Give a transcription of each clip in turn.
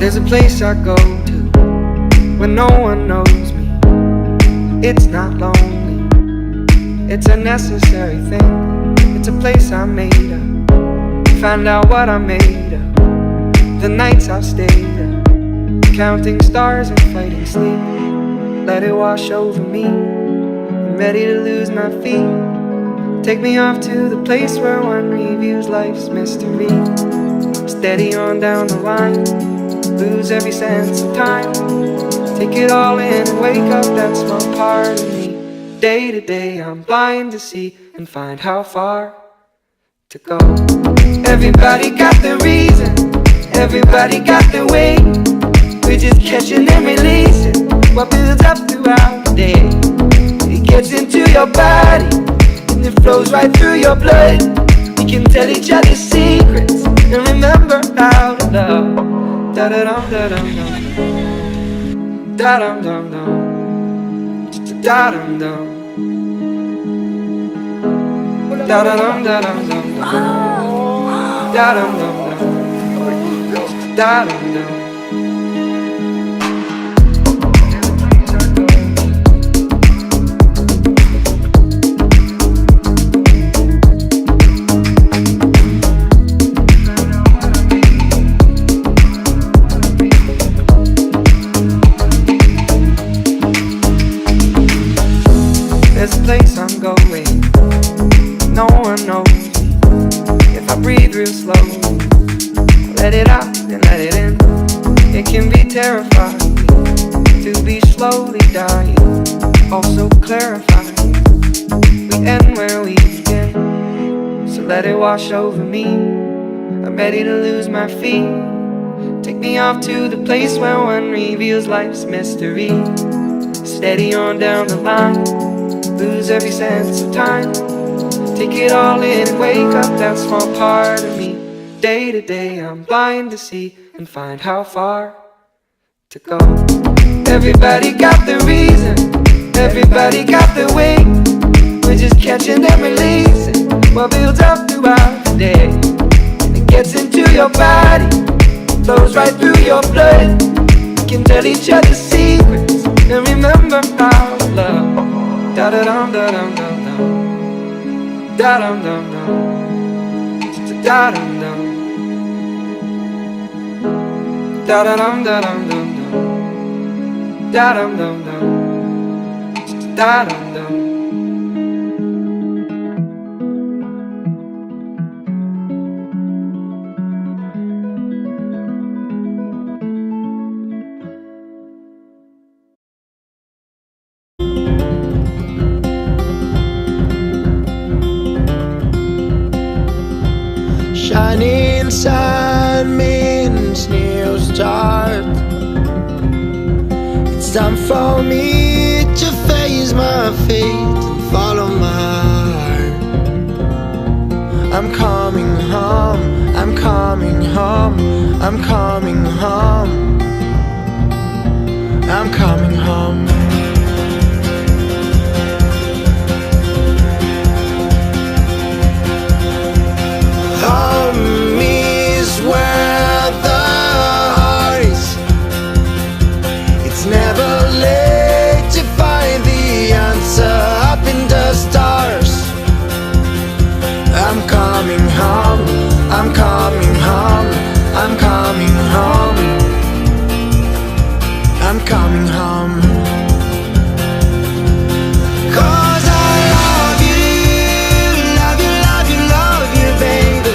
There's a place I go to when no one knows me. It's not lonely, it's a necessary thing. It's a place I made up, find out what I made of. The nights I've stayed up, counting stars and fighting sleep. Let it wash over me, I'm ready to lose my feet. Take me off to the place where one reviews life's mystery. Steady on down the line, lose every sense of time. Take it all in and wake up that small part of me. Day to day I'm blind to see and find how far to go. Everybody got the reason, everybody got the way. We're just catching and releasing what builds up throughout the day. It gets into your body and it flows right through your blood. We can tell each other secrets and remember how to love. Da-da-dum, da-dum, dum. Da-dum, dum, dum. Da-dum, dum. Da-da-dum, da-dum, dum. Da-dum, dum, dum. Da-dum, dum. There's a place I'm going, no one knows me. If I breathe real slow, I let it out and let it in. It can be terrifying to be slowly dying, also clarifying. We end where we begin, so let it wash over me. I'm ready to lose my feet. Take me off to the place where one reveals life's mystery. Steady on down the line, lose every sense of time. Take it all in and wake up that small part of me. Day to day I'm blind to see and find how far to go. Everybody got the reason, everybody got the way. We're just catching and releasing what builds up throughout the day. It gets into your body, flows right through your blood. We can tell each other secrets and remember how to love. Da-da-dum, da-dum, dum, dum. Da-dum, dum, dum. Da-dum, dum. Da-da-dum, da-dum, dum, dum. Da-dum, dum, dum. Da-dum, dum. Shining sun means new start. It's time for me to face my fate and follow my heart. I'm coming home, I'm coming home, I'm coming home, I'm coming home. Home is where the heart is. It's never late to find the answer up in the stars. I'm coming home, I'm coming home, I'm coming home, I'm coming home. 'Cause I love you, love you, love you, love you, baby.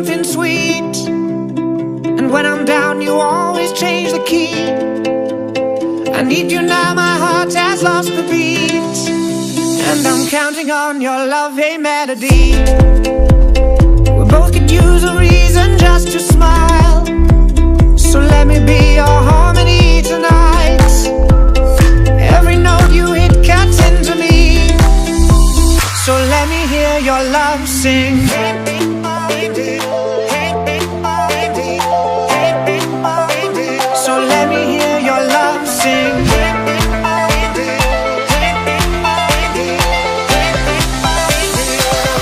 something sweet. And when I'm down, you always change the key. I need you now, my heart has lost the beat. And I'm counting on your love, hey melody. We both could use a reason just to smile. So let me be your harmony tonight. Every note you hit cuts into me. So let me hear your love sing. So let me hear your love sing.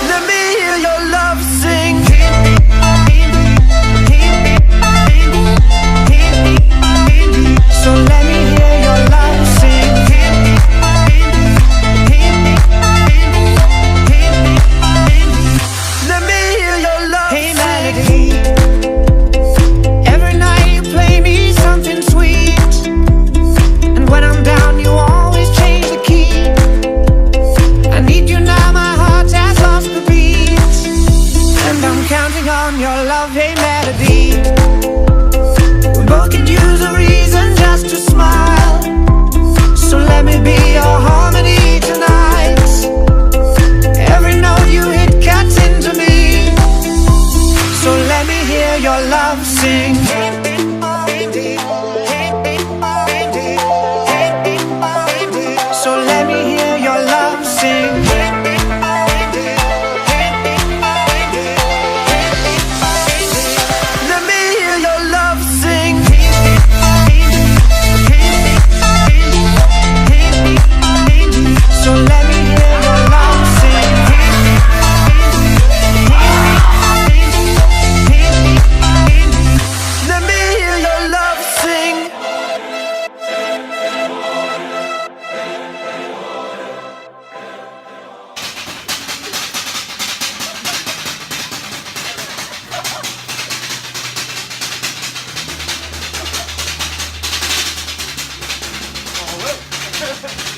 Let me hear your love sing. So let me hear your love sing. Let me hear your love sing. Hey melody. Every night you play me something sweet. And when I'm down you always change the key. I need you now, my heart has lost the beat. And I'm counting on your love, hey melody. We both could use a reason just to smile. So let me be your harmony tonight. Every note you hit cuts into me. So let me hear your love sing. So let me hear your love sing. Let me hear your love sing. So let me hear your love sing. Let me hear your love sing. Oh, well.